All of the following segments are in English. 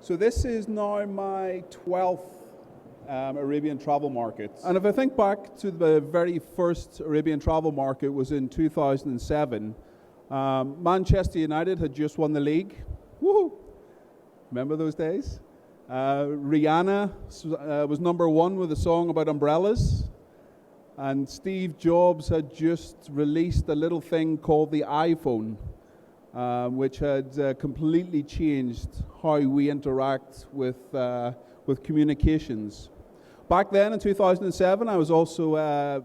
So this is now my 12th Arabian travel market. And if I think back to the very first Arabian travel market was in 2007, Manchester United had just won the league. Woohoo! Remember those days? Rihanna was number one with a song about umbrellas. And Steve Jobs had just released a little thing called the iPhone, which had completely changed how we interact with communications. Back then in 2007, I was also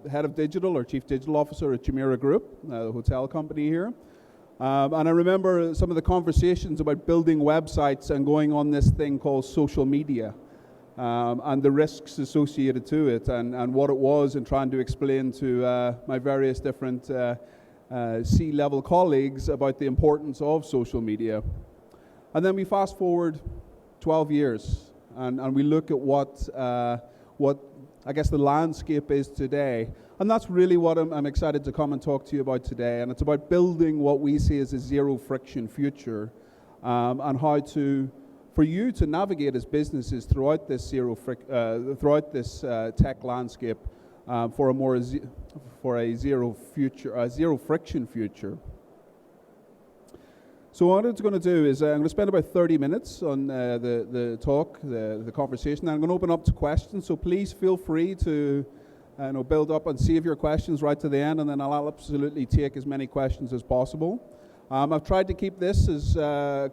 head of digital or chief digital officer at Jumeirah Group, the hotel company here. And I remember some of the conversations about building websites and going on this thing called social media and the risks associated to it and what it was, and trying to explain to my various different C-level colleagues about the importance of social media. And then we fast forward 12 years and we look at what I guess the landscape is today. And that's really what I'm excited to come and talk to you about today. And it's about building what we see as a zero friction future and how for you to navigate as businesses throughout this tech landscape for a zero friction future. So what I'm going to do is I'm going to spend about 30 minutes on the talk, the conversation. I'm going to open up to questions, so please feel free to build up and save your questions right to the end, and then I'll absolutely take as many questions as possible. I've tried to keep this as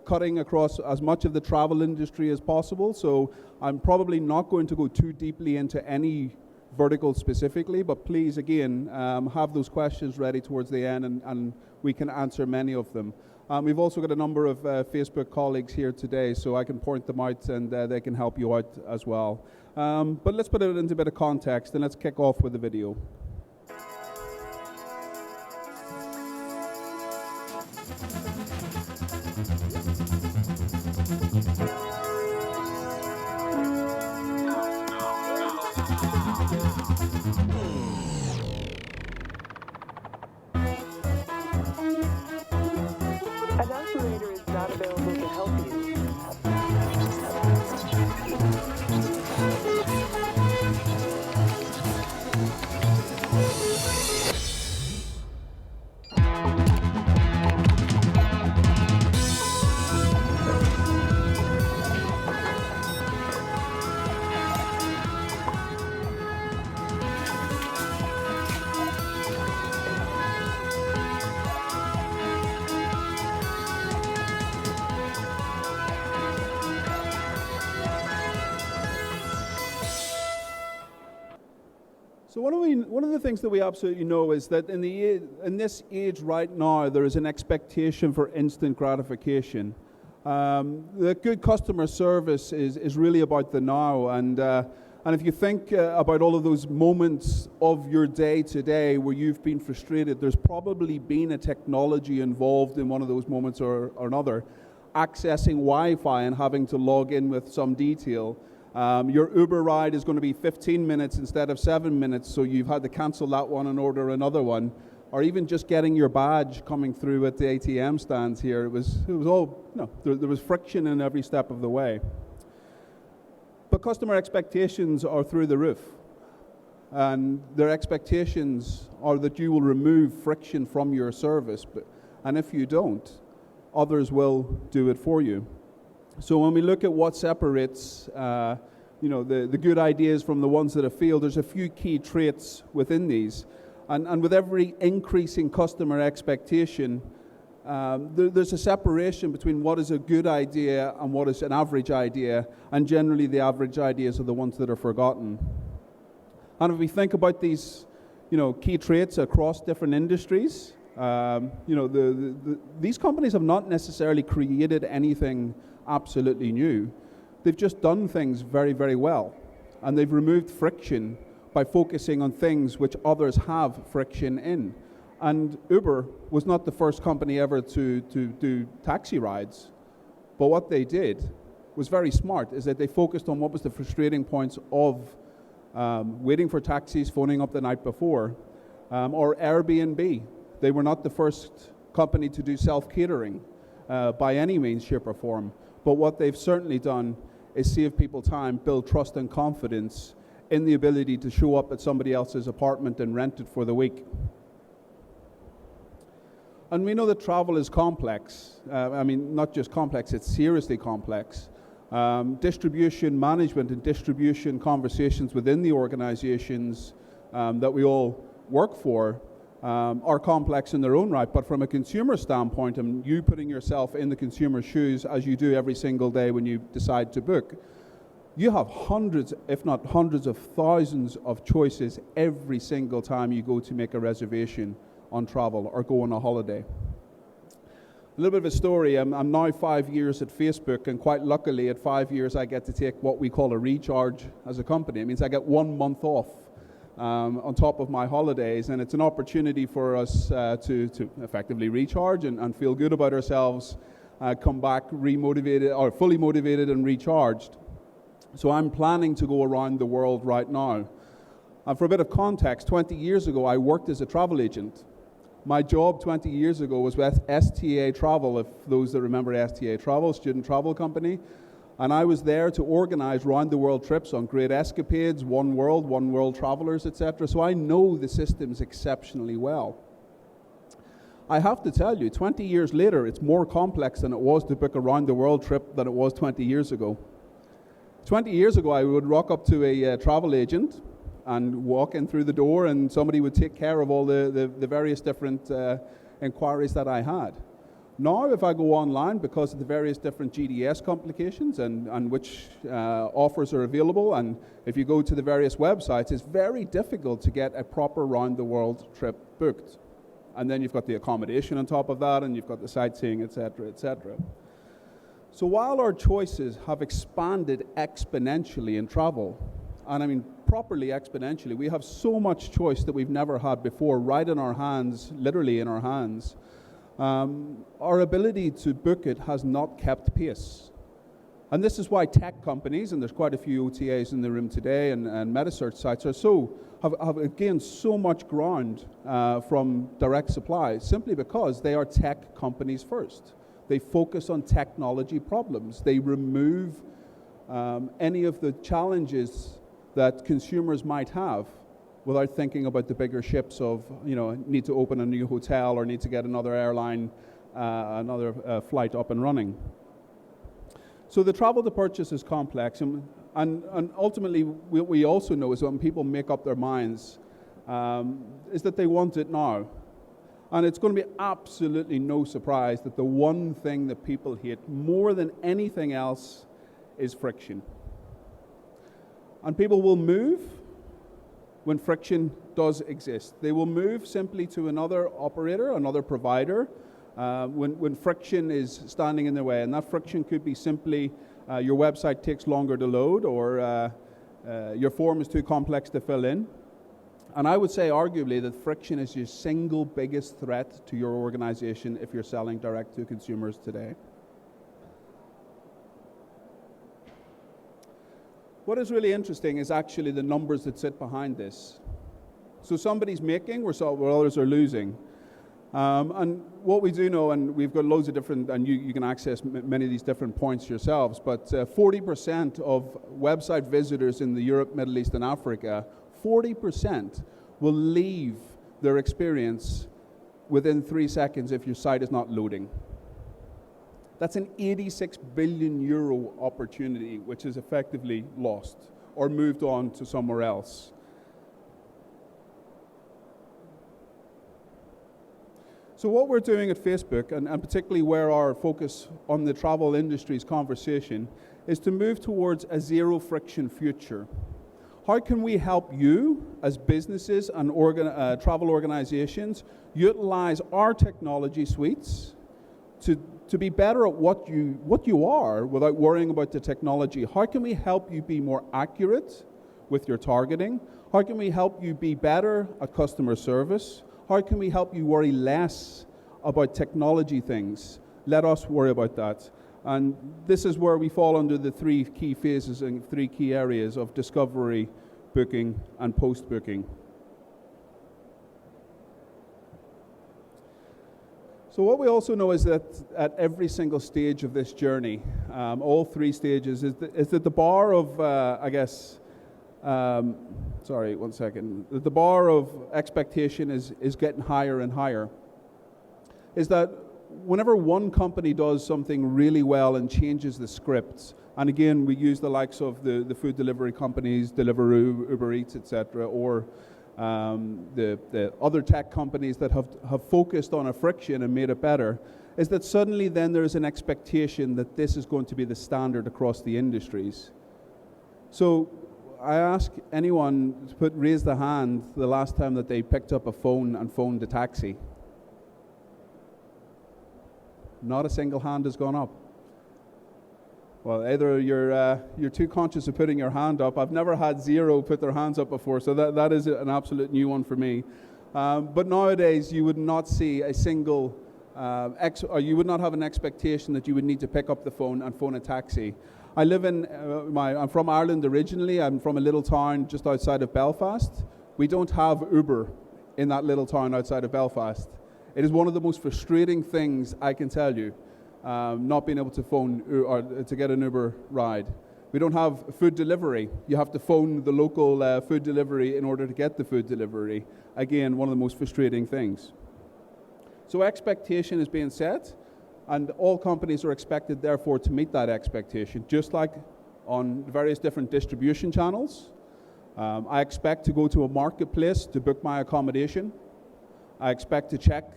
cutting across as much of the travel industry as possible, so I'm probably not going to go too deeply into any vertical specifically, but please, again, have those questions ready towards the end, and we can answer many of them. We've also got a number of Facebook colleagues here today, so I can point them out and they can help you out as well. But let's put it into a bit of context and let's kick off with the video. An operator is not available to help you. So one of the things that we absolutely know is that in this age right now, there is an expectation for instant gratification. The good customer service is really about the now, and if you think about all of those moments of your day today where you've been frustrated, there's probably been a technology involved in one of those moments or another, accessing Wi-Fi and having to log in with some detail. Your Uber ride is going to be 15 minutes instead of 7 minutes, so you've had to cancel that one and order another one. Or even just getting your badge coming through at the ATM stands here. It was all, there was friction in every step of the way. But customer expectations are through the roof. And their expectations are that you will remove friction from your service. And if you don't, others will do it for you. So when we look at what separates the good ideas from the ones that have failed, there's a few key traits within these. And with every increasing customer expectation, there's a separation between what is a good idea and what is an average idea, and generally the average ideas are the ones that are forgotten. And if we think about these key traits across different industries, these companies have not necessarily created anything absolutely new. They've just done things very, very well, and they've removed friction by focusing on things which others have friction in. And Uber was not the first company ever to do taxi rides, but what they did was very smart, is that they focused on what was the frustrating points of waiting for taxis, phoning up the night before, or Airbnb. They were not the first company to do self-catering by any means, shape or form. But what they've certainly done is save people time, build trust and confidence in the ability to show up at somebody else's apartment and rent it for the week. And we know that travel is complex. Not just complex, it's seriously complex. Distribution management and distribution conversations within the organizations that we all work for are complex in their own right, but from a consumer standpoint, and you putting yourself in the consumer's shoes as you do every single day when you decide to book, you have hundreds, if not hundreds of thousands of choices every single time you go to make a reservation on travel or go on a holiday. A little bit of a story, I'm now 5 years at Facebook, and quite luckily at 5 years I get to take what we call a recharge as a company. It means I get 1 month off on top of my holidays, and it's an opportunity for us to effectively recharge and feel good about ourselves, come back remotivated or fully motivated and recharged. So I'm planning to go around the world right now. And for a bit of context, 20 years ago I worked as a travel agent. My job 20 years ago was with STA Travel, if those that remember STA Travel, student travel company. And I was there to organize round-the-world trips on Great Escapades, One World Travelers, etc. So I know the systems exceptionally well. I have to tell you, 20 years later, it's more complex than it was to book a round-the-world trip than it was 20 years ago. 20 years ago, I would rock up to a travel agent and walk in through the door, and somebody would take care of all the various different inquiries that I had. Now, if I go online, because of the various different GDS complications and which offers are available, and if you go to the various websites, it's very difficult to get a proper round-the-world trip booked. And then you've got the accommodation on top of that, and you've got the sightseeing, etc., etc. So while our choices have expanded exponentially in travel, and I mean properly exponentially, we have so much choice that we've never had before right in our hands, literally in our hands, our ability to book it has not kept pace. And this is why tech companies, and there's quite a few OTAs in the room today, and metasearch sites have gained so much ground from direct supply, simply because they are tech companies first. They focus on technology problems. They remove any of the challenges that consumers might have without thinking about the bigger ships of, need to open a new hotel or need to get another airline, another flight up and running. So the travel to purchase is complex, and ultimately what we also know is when people make up their minds is that they want it now. And it's going to be absolutely no surprise that the one thing that people hate more than anything else is friction. And people will move when friction does exist. They will move simply to another operator, another provider, when friction is standing in their way. And that friction could be simply your website takes longer to load, or your form is too complex to fill in. And I would say arguably that friction is your single biggest threat to your organization if you're selling direct to consumers today. What is really interesting is actually the numbers that sit behind this. So somebody's making where others are losing. And what we do know, and we've got loads of different, and you can access many of these different points yourselves, but 40% of website visitors in the Europe, Middle East, and Africa, 40% will leave their experience within 3 seconds if your site is not loading. That's an 86 billion euro opportunity which is effectively lost or moved on to somewhere else. So what we're doing at Facebook, and particularly where our focus on the travel industry's conversation, is to move towards a zero friction future. How can we help you as businesses and travel organizations utilize our technology suites to be better at what you are without worrying about the technology? How can we help you be more accurate with your targeting? How can we help you be better at customer service? How can we help you worry less about technology things? Let us worry about that. And this is where we fall under the 3 key phases and 3 key areas of discovery, booking, and post-booking. So what we also know is that at every single stage of this journey, all three stages, is that the bar of, sorry, one second, that the bar of expectation is getting higher and higher. Is that whenever one company does something really well and changes the scripts, and again, we use the likes of the food delivery companies, Deliveroo, Uber Eats, etc., or the other tech companies that have focused on a friction and made it better, is that suddenly then there's an expectation that this is going to be the standard across the industries. So I ask anyone to raise the hand the last time that they picked up a phone and phoned a taxi. Not a single hand has gone up. Well, either you're too conscious of putting your hand up. I've never had zero put their hands up before, so that is an absolute new one for me. But nowadays, you would not see a single, or you would not have an expectation that you would need to pick up the phone and phone a taxi. I live in, I'm from Ireland originally. I'm from a little town just outside of Belfast. We don't have Uber in that little town outside of Belfast. It is one of the most frustrating things I can tell you. Not being able to phone or to get an Uber ride. We don't have food delivery. You have to phone the local food delivery in order to get the food delivery. Again, one of the most frustrating things. So expectation is being set, and all companies are expected, therefore, to meet that expectation, just like on various different distribution channels. I expect to go to a marketplace to book my accommodation. I expect to check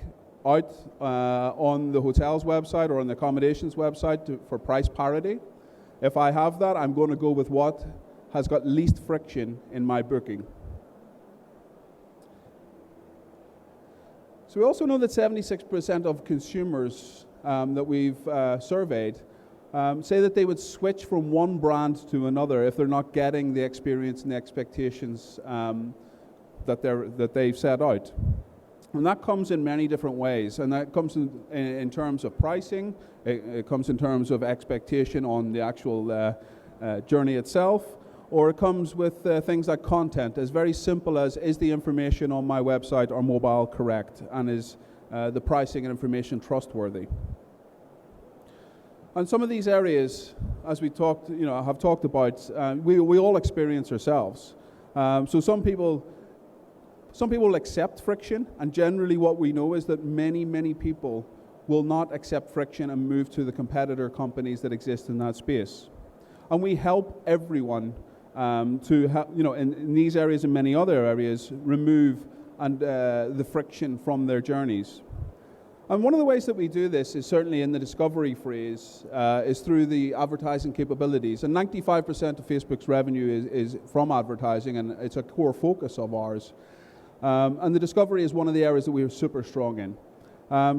out on the hotel's website or on the accommodations website for price parity. If I have that, I'm going to go with what has got least friction in my booking. So we also know that 76% of consumers that we've surveyed say that they would switch from one brand to another if they're not getting the experience and the expectations that they've set out. And that comes in many different ways, and that comes in terms of pricing, it comes in terms of expectation on the actual journey itself, or it comes with things like content, as very simple as, is the information on my website or mobile correct, and is the pricing and information trustworthy? And some of these areas, as we talked, have talked about, we all experience ourselves. So some people will accept friction, and generally what we know is that many people will not accept friction and move to the competitor companies that exist in that space. And we help everyone in these areas and many other areas, remove the friction from their journeys. And one of the ways that we do this is certainly in the discovery phase, is through the advertising capabilities. And 95% of Facebook's revenue is from advertising, and it's a core focus of ours. And the discovery is one of the areas that we are super strong in.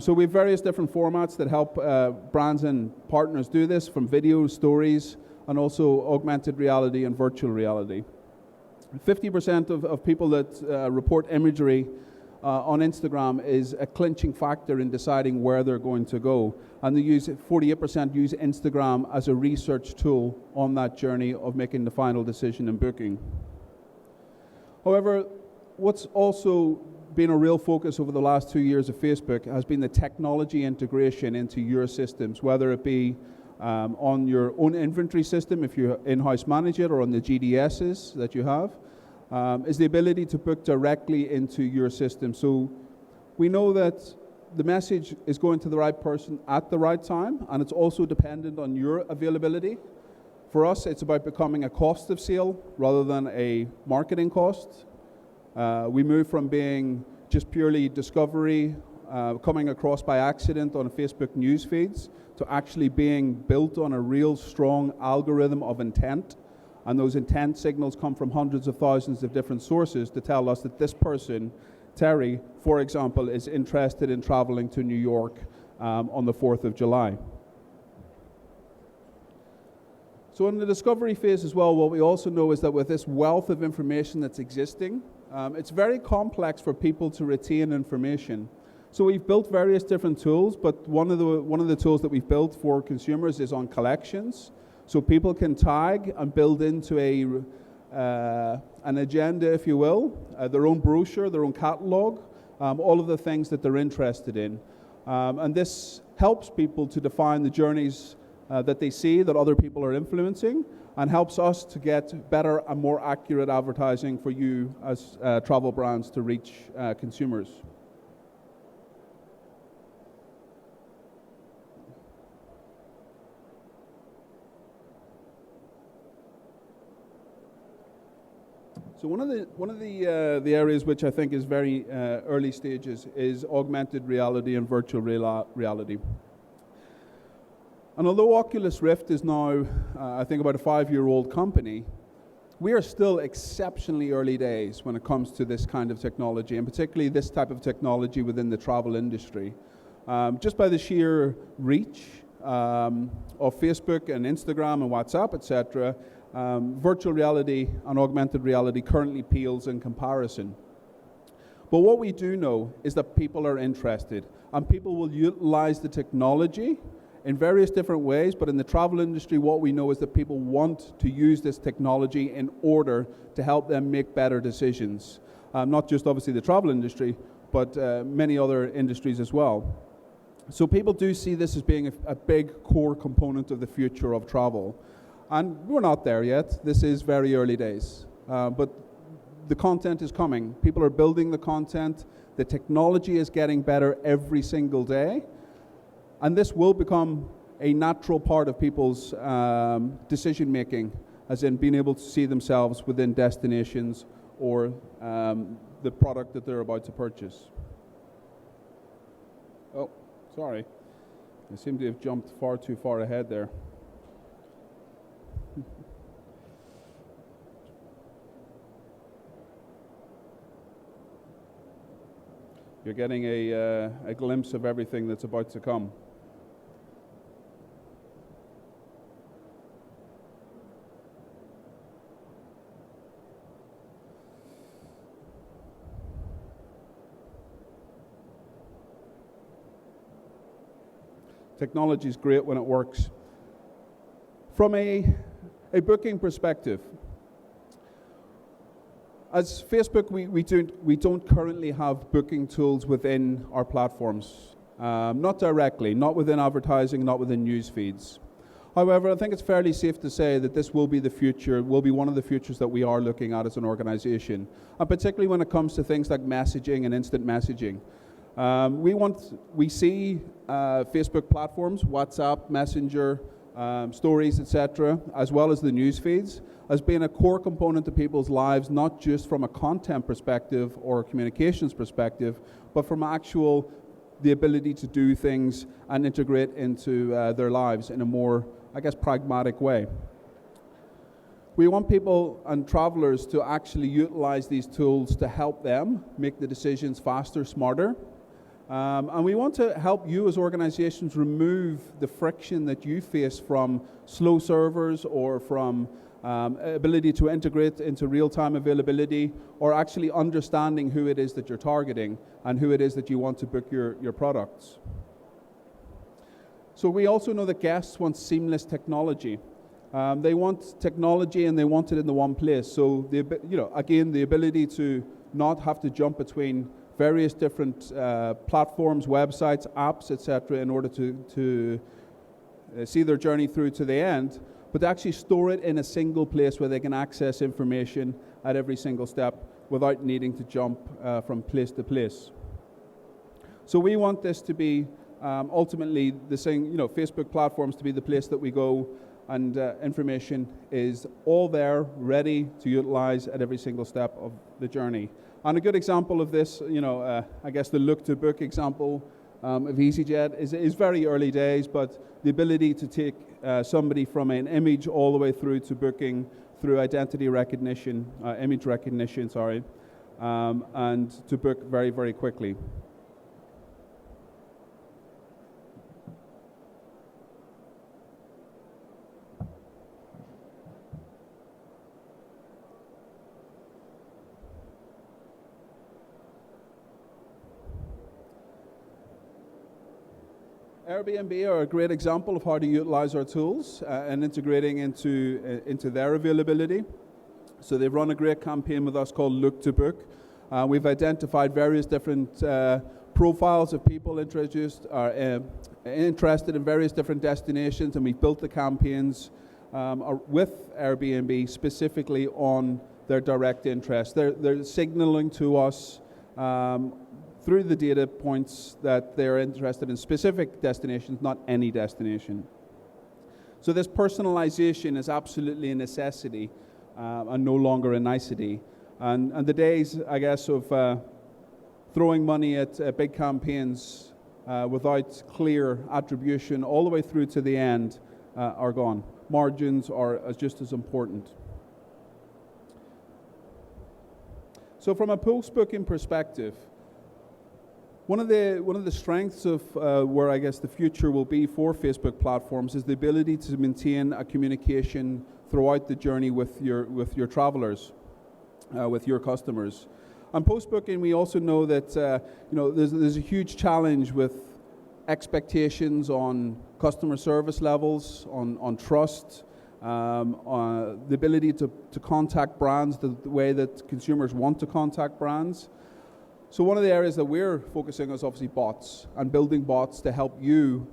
So we have various different formats that help brands and partners do this, from videos, stories, and also augmented reality and virtual reality. 50% of people that report imagery on Instagram is a clinching factor in deciding where they're going to go. And 48% use Instagram as a research tool on that journey of making the final decision and booking. However, what's also been a real focus over the last 2 years of Facebook has been the technology integration into your systems, whether it be on your own inventory system, if you in-house manage it, or on the GDSs that you have, is the ability to book directly into your system. So we know that the message is going to the right person at the right time, and it's also dependent on your availability. For us, it's about becoming a cost of sale rather than a marketing cost. We move from being just purely discovery, coming across by accident on Facebook news feeds, to actually being built on a real strong algorithm of intent. And those intent signals come from hundreds of thousands of different sources to tell us that this person, Terry, for example, is interested in traveling to New York on the 4th of July. So in the discovery phase as well, what we also know is that with this wealth of information that's existing, it's very complex for people to retain information. So we've built various different tools, but one of the tools that we've built for consumers is on collections. So people can tag and build into an agenda, if you will, their own brochure, their own catalog, all of the things that they're interested in. And this helps people to define the journeys that they see that other people are influencing, and helps us to get better and more accurate advertising for you as travel brands to reach consumers. So one of the areas which I think is very early stages is augmented reality and virtual reality. And although Oculus Rift is now, I think, about a 5-year-old company, we are still exceptionally early days when it comes to this kind of technology, and particularly this type of technology within the travel industry. Just by the sheer reach of Facebook and Instagram and WhatsApp, etc., virtual reality and augmented reality currently pales in comparison. But what we do know is that people are interested, and people will utilize the technology in various different ways, but in the travel industry, what we know is that people want to use this technology in order to help them make better decisions. Not just obviously the travel industry, but many other industries as well. So people do see this as being a big core component of the future of travel. And we're not there yet. This is very early days. But the content is coming. People are building the content. The technology is getting better every single day. And this will become a natural part of people's decision making, as in being able to see themselves within destinations or the product that they're about to purchase. Oh, sorry. I seem to have jumped far too far ahead there. You're getting a glimpse of everything that's about to come. Technology is great when it works. From a booking perspective, as Facebook, we don't currently have booking tools within our platforms. Not directly, not within advertising, not within news feeds. However, I think it's fairly safe to say that this will be the future, will be one of the futures that we are looking at as an organization, and particularly when it comes to things like messaging and instant messaging. We see Facebook platforms, WhatsApp, Messenger, stories, etc., as well as the news feeds, as being a core component of people's lives, not just from a content perspective or a communications perspective, but from the ability to do things and integrate into their lives in a more, I guess, pragmatic way. We want people and travelers to actually utilize these tools to help them make the decisions faster, smarter. And we want to help you as organizations remove the friction that you face from slow servers or from ability to integrate into real-time availability, or actually understanding who it is that you're targeting and who it is that you want to book your products. So we also know that guests want seamless technology. They want technology and they want it in the one place. So again, the ability to not have to jump between various different platforms, websites, apps, etc., in order to see their journey through to the end, but to actually store it in a single place where they can access information at every single step without needing to jump from place to place. So we want this to be ultimately the same, Facebook platforms to be the place that we go, and information is all there, ready to utilize at every single step of the journey. And a good example of this, I guess the Look to Book example of EasyJet is very early days, but the ability to take somebody from an image all the way through to booking through identity recognition, image recognition, and to book very, very quickly. Airbnb are a great example of how to utilize our tools and integrating into their availability. So they've run a great campaign with us called Look to Book. We've identified various different profiles of people interested in various different destinations, and we built the campaigns with Airbnb specifically on their direct interest. They're signaling to us through the data points that they're interested in specific destinations, not any destination. So this personalization is absolutely a necessity and no longer a nicety. And the days, I guess, of throwing money at big campaigns without clear attribution all the way through to the end are gone. Margins are just as important. So from a post-booking perspective, one of the strengths of where I guess the future will be for Facebook platforms is the ability to maintain a communication throughout the journey with your travelers, with your customers. And post-booking, we also know that there's a huge challenge with expectations on customer service levels, on trust, on the ability to contact brands the way that consumers want to contact brands. So one of the areas that we're focusing on is obviously bots, and building bots to help you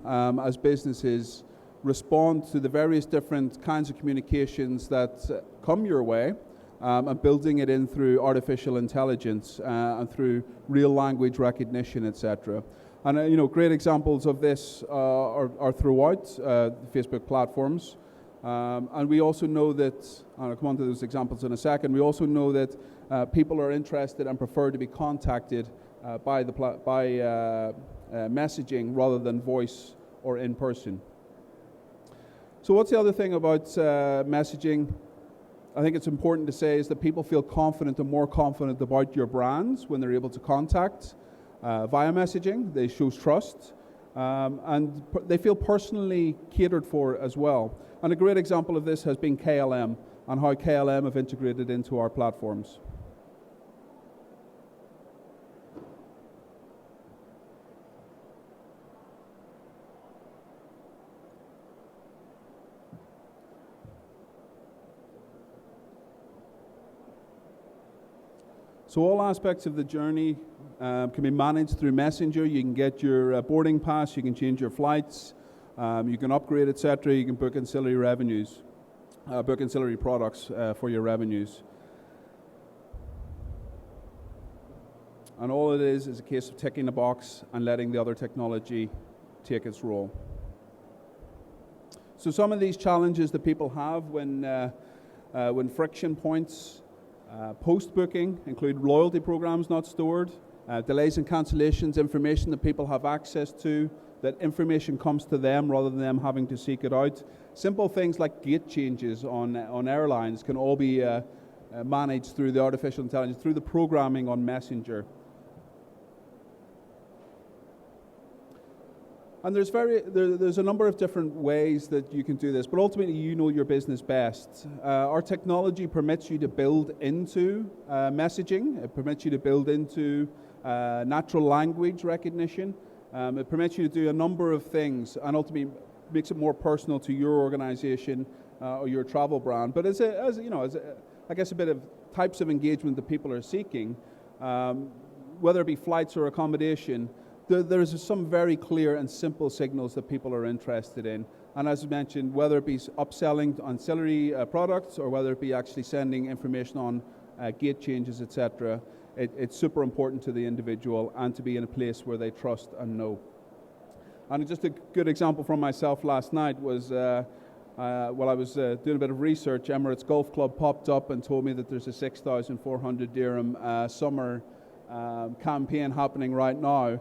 as businesses respond to the various different kinds of communications that come your way, and building it in through artificial intelligence and through real language recognition, etc. And great examples of this are throughout the Facebook platforms. And we also know that, and I'll come on to those examples in a second, we also know that people are interested and prefer to be contacted by messaging rather than voice or in person. So what's the other thing about messaging? I think it's important to say is that people feel confident and more confident about your brands when they're able to contact via messaging. They show trust and they feel personally catered for as well. And a great example of this has been KLM and how KLM have integrated into our platforms. So all aspects of the journey can be managed through Messenger. You can get your boarding pass, you can change your flights, you can upgrade, etc. You can book ancillary products for your revenues. And all it is a case of ticking the box and letting the other technology take its role. So some of these challenges that people have when friction points post-booking include loyalty programs not stored, delays and cancellations, information that people have access to, that information comes to them rather than them having to seek it out. Simple things like gate changes on airlines can all be managed through the artificial intelligence, through the programming on Messenger. And there's a number of different ways that you can do this, but ultimately you know your business best. Our technology permits you to build into messaging. It permits you to build into natural language recognition. It permits you to do a number of things, and ultimately makes it more personal to your organization or your travel brand. But as I guess a bit of types of engagement that people are seeking, whether it be flights or accommodation, there's some very clear and simple signals that people are interested in. And as mentioned, whether it be upselling ancillary products or whether it be actually sending information on gate changes, etc., it's super important to the individual and to be in a place where they trust and know. And just a good example from myself last night was while I was doing a bit of research, Emirates Golf Club popped up and told me that there's a 6,400 dirham summer campaign happening right now.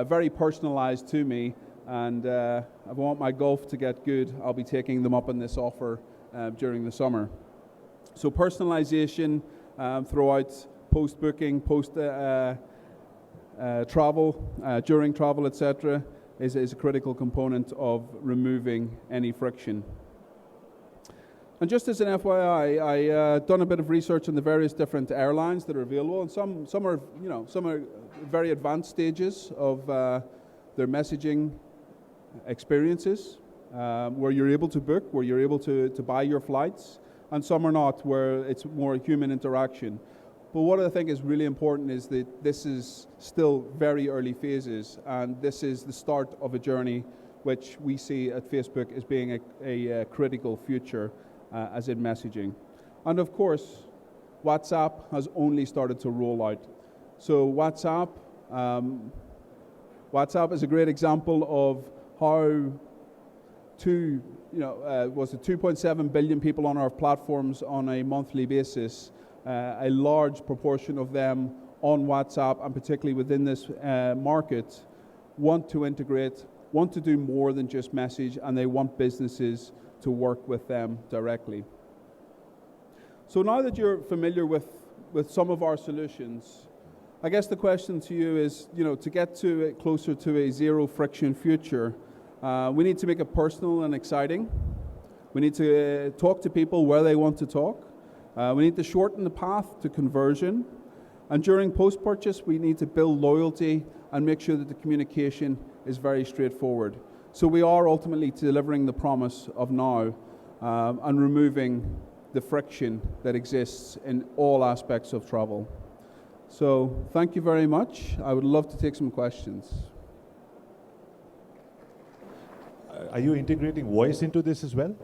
Very personalized to me, and if I want my golf to get good, I'll be taking them up on this offer during the summer. So personalization throughout post-booking, travel, during travel, etc., is a critical component of removing any friction. And just as an FYI, I done a bit of research on the various different airlines that are available, and some are very advanced stages of their messaging experiences, where you're able to book, where you're able to buy your flights, and some are not, where it's more human interaction. But what I think is really important is that this is still very early phases, and this is the start of a journey which we see at Facebook as being a critical future as in messaging. And of course, WhatsApp has only started to roll out. So WhatsApp is a great example of how was it 2.7 billion people on our platforms on a monthly basis, a large proportion of them on WhatsApp, and particularly within this market, want to integrate, want to do more than just message, and they want businesses to work with them directly. So now that you're familiar with some of our solutions, I guess the question to you is, to get to it closer to a zero friction future, we need to make it personal and exciting. We need to talk to people where they want to talk. We need to shorten the path to conversion. And during post-purchase, we need to build loyalty and make sure that the communication is very straightforward. So we are ultimately delivering the promise of now and removing the friction that exists in all aspects of travel. So thank you very much. I would love to take some questions. Are you integrating voice into this as well?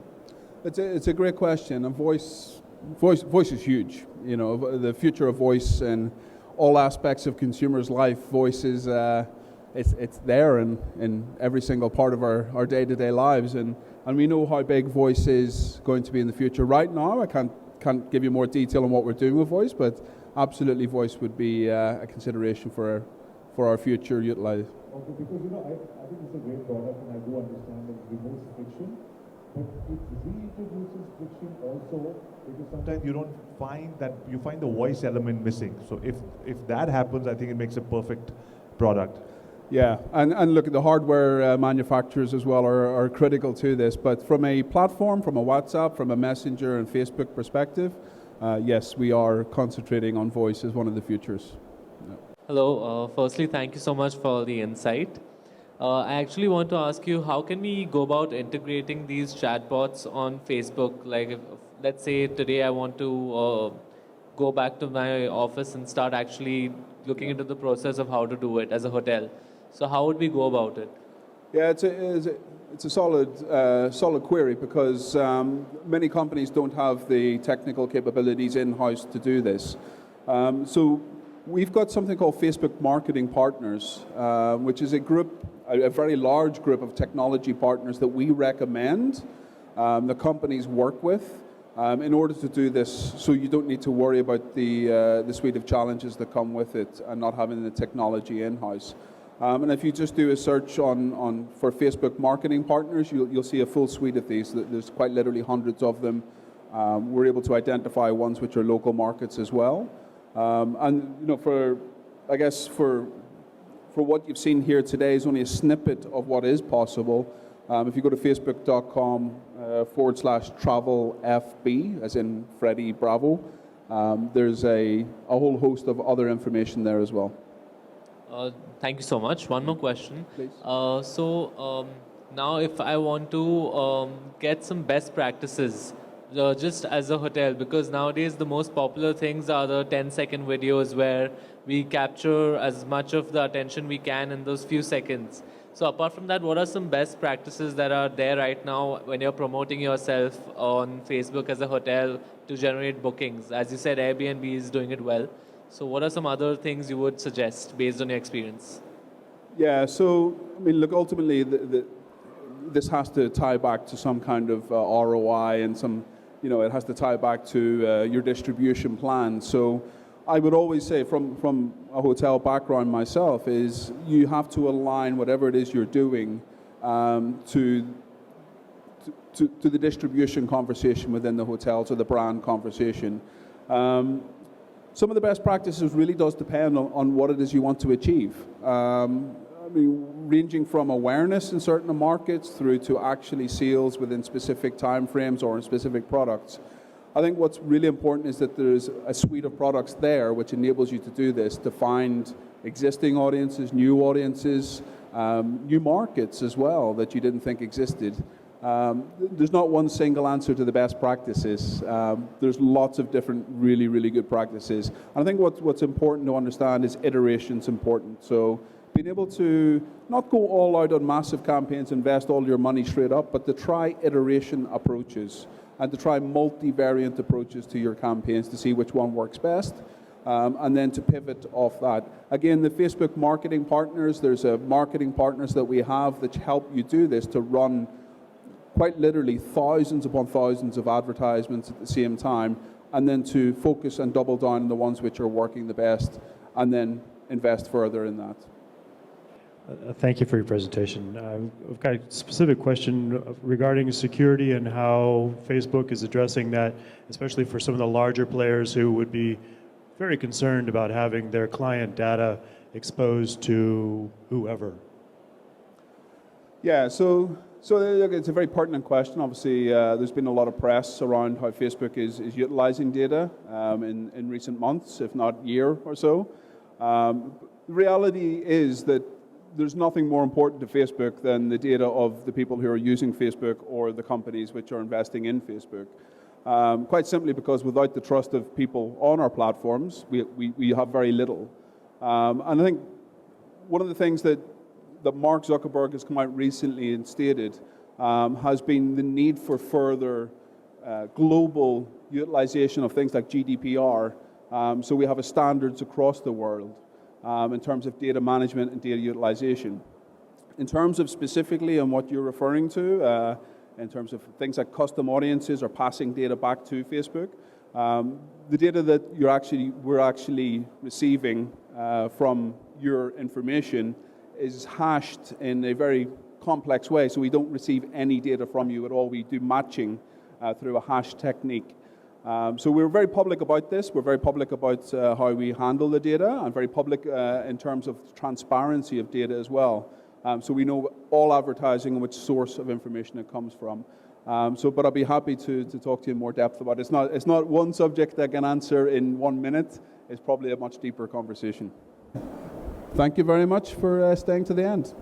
It's a great question. And voice is huge. The future of voice and all aspects of consumers' life. Voice is it's there in every single part of our day-to-day lives, and we know how big voice is going to be in the future. Right now, I can't give you more detail on what we're doing with voice, but absolutely, voice would be a consideration for our future utilization. Okay, because I think it's a great product, and I do understand it removes friction, but it reintroduces friction also, because Sometimes you don't find that, you find the voice element missing. So if that happens, I think it makes a perfect product. Yeah, and look, the hardware manufacturers as well are critical to this, but from a platform, from a WhatsApp, from a Messenger and Facebook perspective, yes, we are concentrating on voice as one of the futures. Hello, firstly, thank you so much for the insight. I actually want to ask you, how can we go about integrating these chatbots on Facebook? Like, let's say today I want to go back to my office and start actually looking into the process of how to do it as a hotel. So how would we go about it? Yeah, it's a solid query, because many companies don't have the technical capabilities in-house to do this. So we've got something called Facebook Marketing Partners, which is a very large group of technology partners that we recommend the companies work with in order to do this, so you don't need to worry about the suite of challenges that come with it and not having the technology in-house. And if you just do a search for Facebook Marketing Partners, you'll see a full suite of these. There's quite literally hundreds of them. We're able to identify ones which are local markets as well. And for what you've seen here today is only a snippet of what is possible. If you go to facebook.com/travelfb, as in Freddie Bravo, there's a whole host of other information there as well. Thank you so much. One more question. Please. Now if I want to get some best practices, just as a hotel, because nowadays the most popular things are the 10-second videos where we capture as much of the attention we can in those few seconds. So apart from that, what are some best practices that are there right now when you're promoting yourself on Facebook as a hotel to generate bookings? As you said, Airbnb is doing it well. So what are some other things you would suggest based on your experience? Yeah, so, look, ultimately, this has to tie back to some kind of ROI and it has to tie back to your distribution plan. So I would always say, from a hotel background myself, is you have to align whatever it is you're doing to the distribution conversation within the hotel, to the brand conversation. Some of the best practices really does depend on what it is you want to achieve. Ranging from awareness in certain markets through to actually sales within specific timeframes or in specific products. I think what's really important is that there's a suite of products there which enables you to do this, to find existing audiences, new markets as well that you didn't think existed. There's not one single answer to the best practices. There's lots of different really, really good practices. And I think what's important to understand is iteration's important. So being able to not go all out on massive campaigns, invest all your money straight up, but to try iteration approaches and to try multivariant approaches to your campaigns to see which one works best. And then to pivot off that. Again, the Facebook marketing partners, there's marketing partners that we have that help you do this to run quite literally thousands upon thousands of advertisements at the same time, and then to focus and double down on the ones which are working the best, and then invest further in that. Thank you for your presentation. I've got a specific question regarding security and how Facebook is addressing that, especially for some of the larger players who would be very concerned about having their client data exposed to whoever. Yeah, so look, it's a very pertinent question. Obviously, there's been a lot of press around how Facebook is utilizing data in recent months, if not year or so. The reality is that there's nothing more important to Facebook than the data of the people who are using Facebook or the companies which are investing in Facebook. Quite simply because without the trust of people on our platforms, we have very little. And I think one of the things that Mark Zuckerberg has come out recently and stated has been the need for further global utilization of things like GDPR. So we have standards across the world in terms of data management and data utilization. In terms of specifically on what you're referring to, in terms of things like custom audiences or passing data back to Facebook, the data that we're actually receiving from your information is hashed in a very complex way, so we don't receive any data from you at all. We do matching through a hash technique. So we're very public about this. We're very public about how we handle the data, and very public in terms of transparency of data as well. So we know all advertising and which source of information it comes from. But I'll be happy to talk to you in more depth about it. It's not one subject I can answer in 1 minute. It's probably a much deeper conversation. Thank you very much for staying to the end.